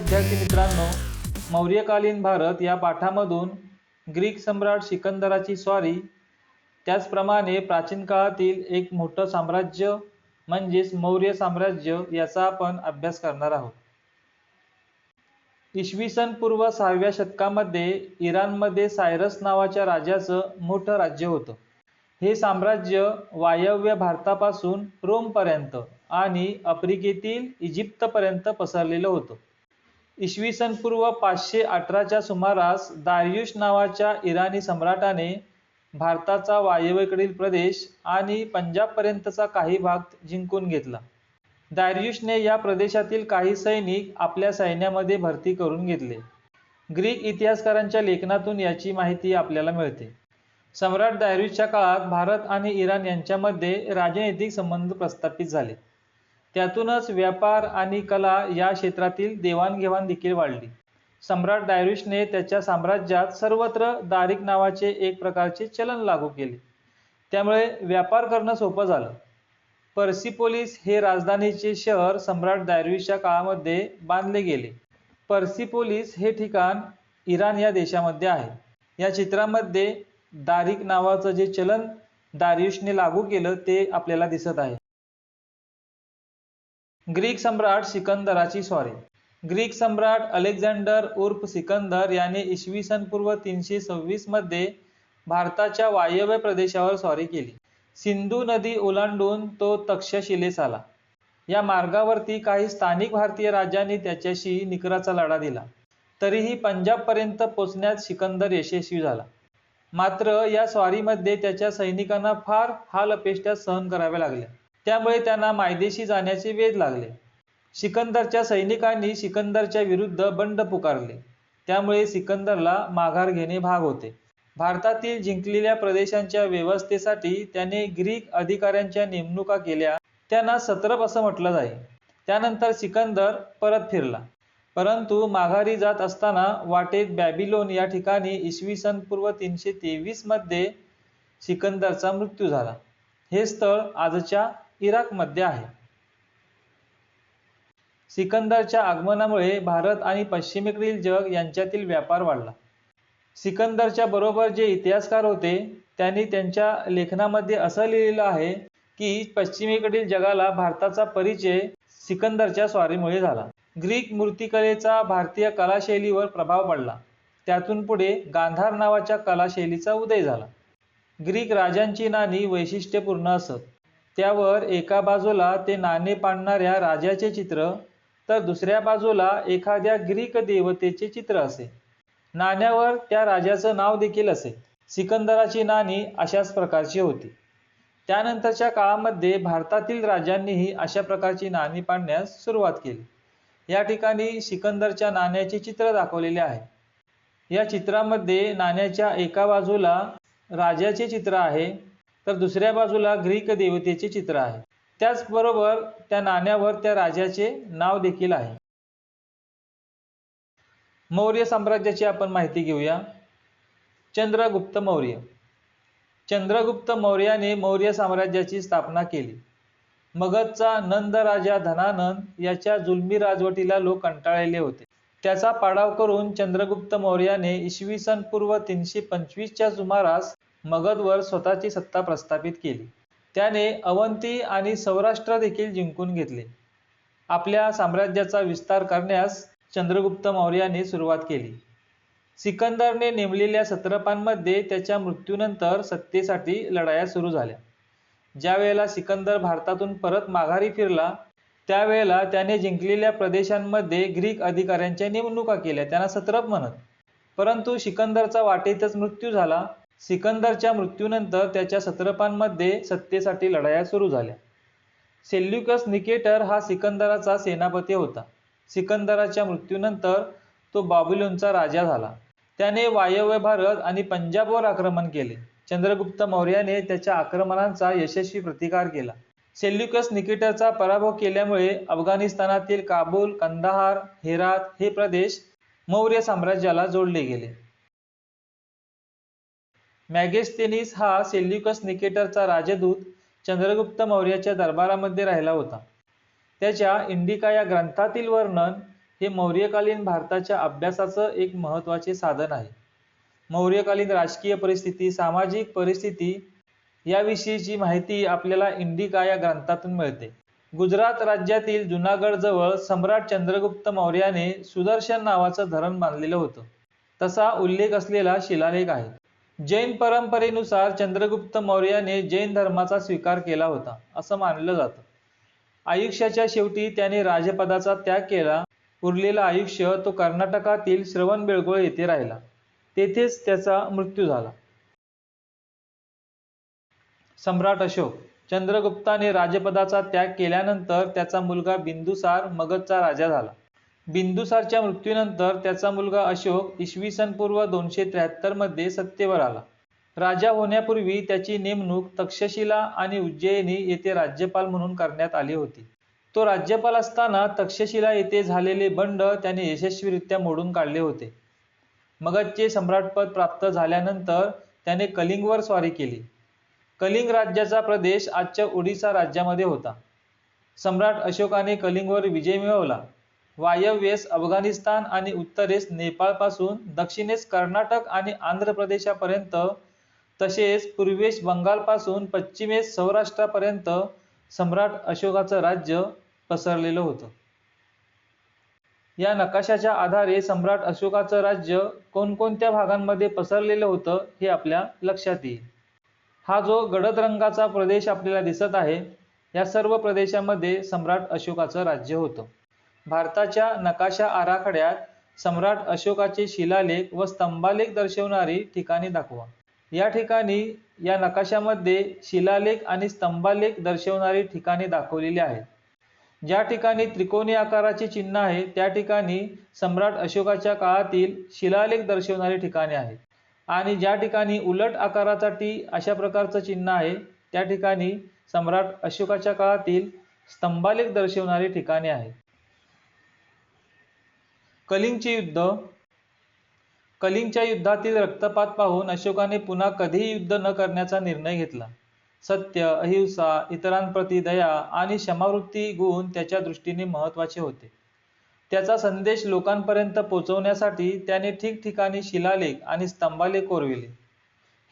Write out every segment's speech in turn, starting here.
विद्यार्थी मित्रांनो, मौर्यकालीन भारत या पाठामधून ग्रीक सम्राट सिकंदराची स्वारी, त्याचप्रमाणे प्राचीन काळातील एक मोठं साम्राज्य म्हणजेच मौर्य साम्राज्य याचा आपण अभ्यास करणार आहोत। इसवी सन पूर्व 6व्या शतकामध्ये इराणमध्ये सायरस नावाच्या राजाचं मोठं राज्य होतं। हे साम्राज्य वायव्य भारतापासून रोमपर्यंत आणि आफ्रिकेतील इजिप्तपर्यंत पसरलेलं होतं। इसवी सन पूर्व 518च्या सुमारास दारियुश नावाच्या इराणी सम्राटाने भारताचा वायव्येकडील प्रदेश आणि पंजाबपर्यंतचा काही भाग जिंकून घेतला। दारियुशने या प्रदेशातील काही सैनिक आपल्या सैन्यामध्ये भरती करून घेतले। ग्रीक इतिहासकारांच्या लेखनातून याची माहिती आपल्याला मिळते। सम्राट दारियुशच्या काळात भारत आणि इराण यांच्यामध्ये राजनैतिक संबंध प्रस्थापित झाले। त्यातूनच व्यापार आणि कला या क्षेत्रातील देवाणघेवाण देखील वाढली। सम्राट दारियुशने त्याच्या साम्राज्यात सर्वत्र दारिक नावाचे एक प्रकारचे चलन लागू केले, त्यामुळे व्यापार करणं सोपं झालं। पर्सिपोलिस हे राजधानीचे शहर सम्राट दारियुशच्या काळामध्ये बांधले गेले। पर्सिपोलिस हे ठिकाण इराण या देशामध्ये आहे। या चित्रामध्ये दारिक नावाचं जे चलन दारियुशने लागू केलं ते आपल्याला दिसत आहे। ग्रीक सम्राट सिकंदराची स्वारी। ग्रीक सम्राट अलेक्झांडर उर्फ सिकंदर याने इसवी सन पूर्व 326 मध्ये भारताच्या वायव्य प्रदेशावर स्वारी केली। सिंधू नदी ओलांडून तो तक्षशिलेस आला। या मार्गावरती काही स्थानिक भारतीय राजांनी त्याच्याशी निकराचा लढा दिला, तरीही पंजाबपर्यंत पोचण्यात सिकंदर यशस्वी झाला। मात्र या स्वारीमध्ये त्याच्या सैनिकांना फार हाल-अपेष्टा सहन कराव्या लागल्या, त्यामुळे त्यांना मायदेशी जाण्याचे वेध लागले। सिकंदरच्या सैनिकांनी सिकंदरच्या विरुद्ध बंड पुकारले, त्यामुळे सिकंदरला माघार घेणे भाग होते। भारतातील जिंकलेल्या प्रदेशांच्या व्यवस्थेसाठी त्याने ग्रीक अधिकाऱ्यांच्या नेमणुका केल्या, त्यांना सत्रप असं म्हटलं जाई। त्यानंतर सिकंदर परत फिरला, परंतु माघारी जात असताना वाटेत बॅबिलोन या ठिकाणी इसवी सन पूर्व 323 मध्ये सिकंदरचा मृत्यू झाला। हे स्थळ आजच्या इराकमध्ये आहे। सिकंदरच्या आगमनामुळे भारत आणि पश्चिमेकडील जग यांच्यातील व्यापार वाढला। सिकंदरच्या बरोबर जे इतिहासकार होते त्यांनी त्यांच्या लेखनामध्ये असं लिहिलेलं आहे की पश्चिमेकडील जगाला भारताचा परिचय सिकंदरच्या स्वारीमुळे झाला। ग्रीक मूर्तिकलेचा भारतीय कलाशैलीवर प्रभाव पडला। त्यातून पुढे गांधार नावाच्या कलाशैलीचा उदय झाला। ग्रीक राजांची नाणी वैशिष्ट्यपूर्ण असत। त्यावर एका बाजूला ते नाणे पाडणाऱ्या राजाचे चित्र, तर दुसऱ्या बाजूला एखाद्या ग्रीक देवतेचे चित्र असे। नाण्यावर त्या राजाचं नाव देखील असे। सिकंदराची नाणी अशाच प्रकारची होती। त्यानंतरच्या काळामध्ये भारतातील राजांनीही अशा प्रकारची नाणी पाडण्यास सुरुवात केली। या ठिकाणी सिकंदरच्या नाण्याचे चित्र दाखवलेले आहे। या चित्रामध्ये नाण्याच्या एका बाजूला राजाचे चित्र आहे, तर दुसऱ्या बाजूला ग्रीक देवतेचे चित्र आहे। त्याचबरोबर त्या नाण्यावर त्या राजाचे नाव देखील आहे। मौर्य साम्राज्याची आपण माहिती घेऊया। चंद्रगुप्त मौर्य। चंद्रगुप्त मौर्याने मौर्य साम्राज्याची स्थापना केली। मगधचा नंद राजा धनानंद याच्या जुलमी राजवटीला लोक कंटाळलेले होते। त्याचा पाडाव करून चंद्रगुप्त मौर्याने इसवी सन पूर्व 325च्या सुमारास मगधवर स्वतःची सत्ता प्रस्थापित केली। त्याने अवंती आणि सौराष्ट्र देखील जिंकून घेतले। आपल्या साम्राज्याचा विस्तार करण्यास चंद्रगुप्त मौर्याने सुरुवात केली। सिकंदरने नेमलेल्या सत्रपांमध्ये त्याच्या मृत्यूनंतर सत्तेसाठी लढाया सुरू झाल्या। ज्या वेळेला सिकंदर भारतातून परत माघारी फिरला, त्यावेळेला त्याने जिंकलेल्या प्रदेशांमध्ये ग्रीक अधिकाऱ्यांच्या नेमणुका केल्या, त्यांना सत्रप म्हणत। परंतु सिकंदरचा वाटेतच मृत्यू झाला। सिकंदरच्या मृत्यूनंतर त्याच्या सत्रपांमध्ये सत्तेसाठी लढाया सुरू झाल्या। सेल्युकस निकेटर हा सिकंदराचा सेनापती होता। सिकंदराच्या मृत्यूनंतर तो बॅबिलोनचा राजा झाला। त्याने वायव्य भारत आणि पंजाबवर आक्रमण केले। चंद्रगुप्त मौर्याने त्याच्या आक्रमणांचा यशस्वी प्रतिकार केला। सेल्युकस निकेटरचा पराभव केल्यामुळे अफगाणिस्तानातील काबूल, कंदाहार, हेरात हे प्रदेश मौर्य साम्राज्याला जोडले गेले। मॅगेस्थेनिस हा सेल्युकस निकेटरचा राजदूत चंद्रगुप्त मौर्याच्या दरबारामध्ये राहिला होता। त्याच्या इंडिका या ग्रंथातील वर्णन हे मौर्यकालीन भारताच्या अभ्यासाचं एक महत्त्वाचे साधन आहे. मौर्यकालीन राजकीय परिस्थिती, सामाजिक परिस्थिती याविषयीची माहिती आपल्याला इंडिका या ग्रंथातून मिळते. गुजरात राज्यातील जुनागड जवळ सम्राट चंद्रगुप्त मौर्याने सुदर्शन नावाचं धरण बांधलेलं होतं. तसा उल्लेख असलेला शिलालेख आहे. जैन परंपरेनुसार चंद्रगुप्त मौर्याने जैन धर्माचा स्वीकार केला होता असं मानलं जातं. आयुष्याच्या शेवटी त्याने राजपदाचा त्याग केला. उरलेलं आयुष्य तो कर्नाटकातील श्रवणबेळगोळ येथे राहिला. तेथेच त्याचा मृत्यू झाला. सम्राट अशोक. चंद्रगुप्ताने राजपदाचा त्याग केल्यानंतर त्याचा मुलगा बिंदुसार मगधचा राजा झाला. बिंदुसारच्या मृत्यूनंतर त्याचा मुलगा अशोक इसवी सन पूर्व 273 मध्ये सत्तेवर आला. राजा होण्यापूर्वी त्याची नेमणूक तक्षशिला आणि उज्जैनी येथे राज्यपाल म्हणून करण्यात आली होती. तो राज्यपाल असताना तक्षशिला येथे झालेले बंड त्याने यशस्वीरित्या मोडून काढले होते. मगधचे सम्राटपद प्राप्त झाल्यानंतर त्याने कलिंगवर स्वारी केली. कलिंग राज्याचा प्रदेश आजच्या ओडिसा राज्यामध्ये होता. सम्राट अशोकाने कलिंगवर विजय मिळवला. वायव्येस अफगाणिस्तान आणि उत्तरेस नेपाळपासून दक्षिणेस कर्नाटक आणि आंध्र प्रदेशापर्यंत, तसेच पूर्वेस बंगालपासून पश्चिमेस सौराष्ट्रापर्यंत सम्राट अशोकाचं राज्य पसरलेलं होतं. या नकाशाच्या आधारे सम्राट अशोकाचं राज्य कोणकोणत्या भागांमध्ये पसरलेलं होतं हे आपल्या लक्षात येईल. हा जो गडद रंगाचा प्रदेश आपल्याला दिसत आहे, या सर्व प्रदेशामध्ये सम्राट अशोकाचं राज्य होतं. भारताच्या नकाशा आराखड्यात सम्राट अशोकाचे शिलालेख व स्तंभालेख दर्शवणारी ठिकाणे दाखवा. या ठिकाणी या नकाशामध्ये शिलालेख आणि स्तंभालेख दर्शवणारी ठिकाणे दाखवलेली आहेत. ज्या ठिकाणी त्रिकोणी आकाराचे चिन्ह आहे त्या ठिकाणी सम्राट अशोकाच्या काळातील शिलालेख दर्शवणारी ठिकाणे आहेत, आणि ज्या ठिकाणी उलट आकाराचा टी अशा प्रकारचं चिन्ह आहे त्या ठिकाणी सम्राट अशोकाच्या काळातील स्तंभालेख दर्शवणारी ठिकाणे आहेत. कलिंगचे युद्ध. कलिंगच्या युद्धातील रक्तपात पाहून अशोकाने पुन्हा कधीही युद्ध न करण्याचा निर्णय घेतला. सत्य, अहिंसा, इतरांप्रती दया आणि क्षमावृत्ती गुण त्याच्या दृष्टीने महत्त्वाचे होते. त्याचा संदेश लोकांपर्यंत पोहोचवण्यासाठी त्याने ठिकठिकाणी शिलालेख आणि स्तंभालेख कोरविले.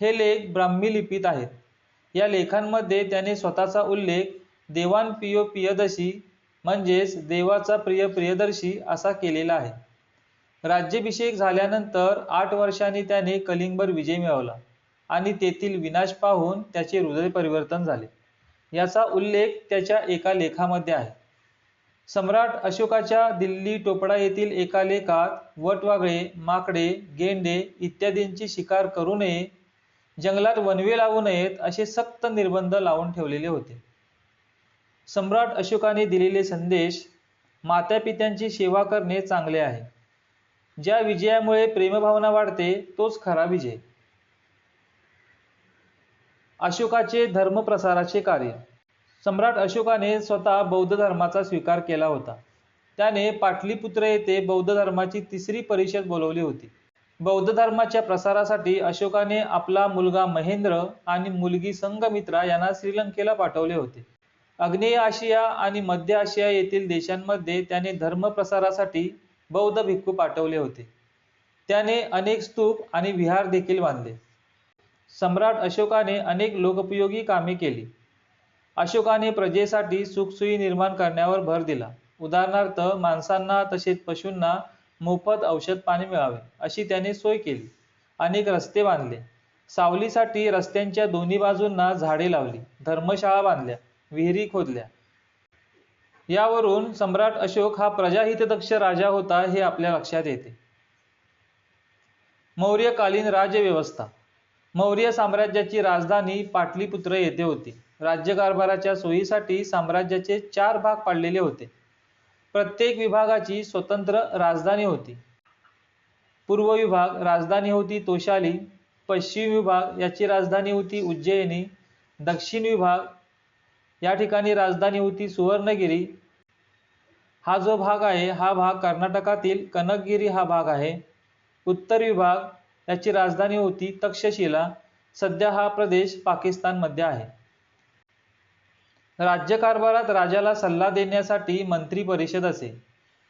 हे लेख ब्राह्मी लिपीत आहेत. या लेखांमध्ये त्याने स्वतःचा उल्लेख देवान पियो पियदशी म्हणजेच देवाचा प्रिय प्रियदर्शी असा केलेला आहे. राज्याभिषेक झाल्यानंतर 8 वर्षांनी त्याने कलिंगवर विजय मिळवला आणि तेथील विनाश पाहून त्याचे हृदय परिवर्तन झाले. याचा उल्लेख त्याच्या एका लेखामध्ये आहे. सम्राट अशोकाच्या दिल्ली टोपडा येथील एका लेखात वटवाघळे, माकडे, गेंडे इत्यादींची शिकार करू नये, जंगलात वणवे लावू नयेत असे सक्त निर्बंध लावून ठेवलेले होते. सम्राट अशोकाने दिलेले संदेश. मातापित्यांची सेवा करणे चांगले आहे. ज्या विजयामुळे प्रेमभावना वाढते तोच खरा विजय. अशोकाचे धर्मप्रसाराचे कार्य. सम्राट अशोकाने स्वतः बौद्ध धर्माचा स्वीकार केला होता. त्याने पाटलीपुत्र येथे बौद्ध धर्माची 3री परिषद बोलवली होती. बौद्ध धर्माच्या प्रसारासाठी अशोकाने आपला मुलगा महेंद्र आणि मुलगी संघमित्रा यांना श्रीलंकेला पाठवले होते. आग्नेय आशिया आणि मध्य आशिया येथील देशांमध्ये त्याने धर्म प्रसारासाठी बौद्ध भिक्खू पाठवले होते. त्याने अनेक स्तूप आणि विहार देखील बांधले. सम्राट अशोकाने अनेक लोकोपयोगी कामे केली. अशोकाने प्रजेसाठी सुखसोयी निर्माण करण्यावर भर दिला. उदाहरणार्थ माणसांना तसेच पशूंना मोफत औषध पाणी मिळावे अशी त्याने सोय केली. अनेक रस्ते बांधले. सावलीसाठी रस्त्यांच्या दोन्ही बाजूंना झाडे लावली. धर्मशाळा बांधल्या. विहिरी खोदल्या. यावरून सम्राट अशोक हा प्रजाहितदक्ष राजा होता हे आपल्या लक्षात येते. मौर्यकालीन राज्यव्यवस्था. मौर्य साम्राज्याची राजधानी पाटलीपुत्र येथे होती. राज्यकारभाराच्या सोयीसाठी साम्राज्याचे 4 भाग पाडलेले होते. प्रत्येक विभागाची स्वतंत्र राजधानी होती. पूर्व विभाग राजधानी होती तोशाली. पश्चिम विभाग याची राजधानी होती उज्जैनी. दक्षिण विभाग या ठिकाणी राजधानी होती सुवर्णगिरी. हा जो भाग आहे हा भाग कर्नाटकातील कनकगिरी हा भाग आहे. उत्तर विभाग याची राजधानी होती तक्षशिला. सध्या हा प्रदेश पाकिस्तानमध्ये आहे. राज्यकारभारात राजाला सल्ला देण्यासाठी मंत्री परिषद असे.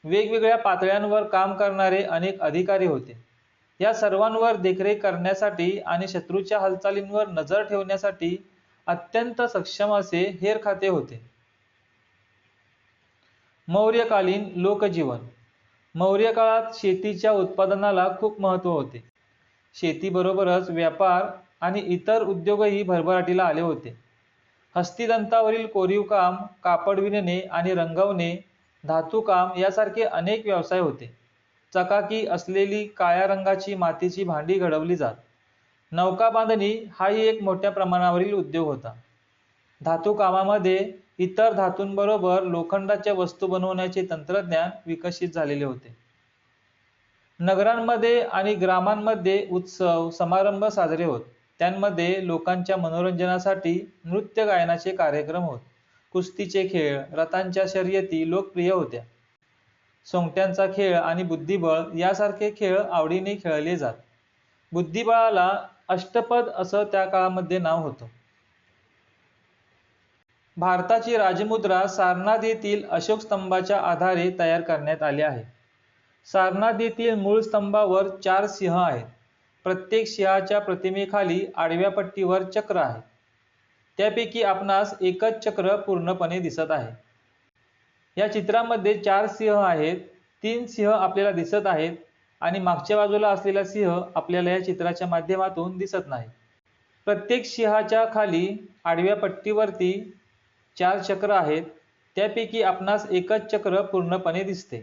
वेगवेगळ्या पातळ्यांवर काम करणारे अनेक अधिकारी होते. या सर्वांवर देखरेख करण्यासाठी आणि शत्रूच्या हालचालींवर नजर ठेवण्यासाठी अत्यंत सक्षम असे हेर खाते होते. मौर्यकालीन लोकजीवन. मौर्य काळात शेतीच्या उत्पादनाला खूप महत्त्व होते. शेतीबरोबरच व्यापार आणि इतर उद्योगही भरभराटीला आले होते. हस्तिदंतावरील कोरीव काम, कापड विणणे आणि रंगवणे, धातुकाम यासारखे अनेक व्यवसाय होते. चकाकी असलेली काळ्या रंगाची मातीची भांडी घडवली जात. नौका बांधणी हाही एक मोठ्या प्रमाणावरील उद्योग होता. धातुकामामध्ये इतर धातूंबरोबर लोखंडाच्या वस्तू बनवण्याचे तंत्रज्ञान विकसित झालेले होते. नगरांमध्ये आणि ग्रामांमध्ये उत्सव समारंभ साजरे होत. त्यांमध्ये लोकांच्या मनोरंजनासाठी नृत्य गायनाचे कार्यक्रम होत. कुस्तीचे खेळ, रथांच्या शर्यती लोकप्रिय होत्या. सोंगट्यांचा खेळ आणि बुद्धिबळ यासारखे खेळ आवडीने खेळले जात. बुद्धिबळाला अष्टपद असं त्या काळामध्ये नाव होतं. भारताची राजमुद्रा सारनाथ येथील अशोक स्तंभाच्या आधारे तयार करण्यात आली आहे. सारनाथ येथील मूळ स्तंभावर 4 सिंह आहेत. प्रत्येक सिंहाच्या प्रतिमेखाली आडव्या पट्टीवर चक्र आहे. त्यापैकी आपणास एकच चक्र पूर्णपणे दिसत आहे. या चित्रामध्ये 4 सिंह आहेत. 3 सिंह आपल्याला दिसत आहेत आणि मागच्या बाजूला असलेला सिंह आपल्याला या चित्राच्या माध्यमातून दिसत नाही. प्रत्येक सिंहाच्या खाली आडव्या पट्टीवरती 4 चक्र आहेत. त्यापैकी आपणास एकच चक्र पूर्णपणे दिसते.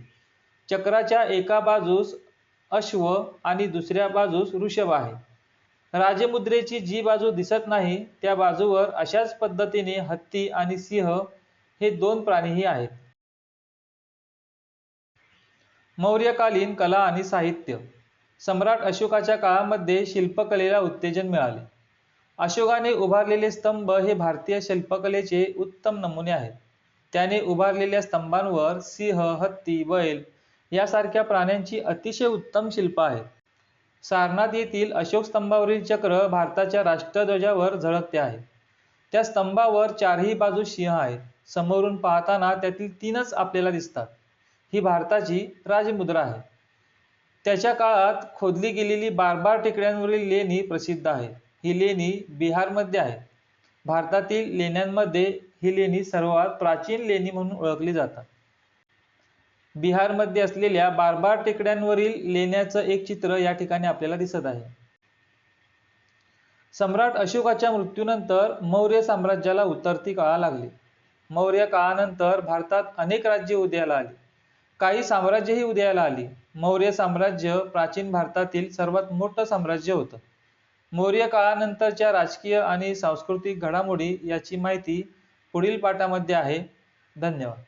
चक्राच्या एका बाजूस अश्व आणि दुसऱ्या बाजूस वृषभ आहे. राजमुद्रेची जी बाजू दिसत नाही त्या बाजूवर अशाच पद्धतीने हत्ती आणि सिंह हे 2 प्राणीही आहेत. मौर्यकालीन कला आणि साहित्य. सम्राट अशोकाच्या काळामध्ये शिल्पकलेला उत्तेजन मिळाले. अशोकाने उभारलेले स्तंभ हे भारतीय शिल्पकलेचे उत्तम नमुने आहेत. त्याने उभारलेल्या स्तंभांवर सिंह, हत्ती, बैल यासारख्या प्राण्यांची अतिशय उत्तम शिल्प आहेत. सारनाथ येथील अशोक स्तंभावरील चक्र भारताच्या राष्ट्रध्वजावर झळकते आहे. त्या स्तंभावर 4ही बाजूस सिंह आहेत. समोरून पाहताना त्यातील 3च आपल्याला दिसतात. ही भारताची राजमुद्रा आहे. त्याच्या काळात खोदली गेलेली बार्बार टेकड्यांवरील लेणी प्रसिद्ध आहे. ही लेणी बिहारमध्ये आहेत. भारतातील लेण्यांमध्ये ही लेणी सर्वात प्राचीन लेणी म्हणून ओळखली जातात. बिहारमध्ये असलेल्या बार्बार टेकड्यांवरील लेण्याचं एक चित्र या ठिकाणी आपल्याला दिसत आहे. सम्राट अशोकाच्या मृत्यूनंतर मौर्य साम्राज्याला उतरती काळा लागली. मौर्य काळानंतर भारतात अनेक राज्ये उदयाला आली. काही साम्राज्यही उदयाला आली. मौर्य साम्राज्य प्राचीन भारतातील सर्वात मोठं साम्राज्य होतं. मौर्य काळानंतरच्या राजकीय आणि सांस्कृतिक घडामोडी याची माहिती पुढील पाठामध्ये आहे. धन्यवाद.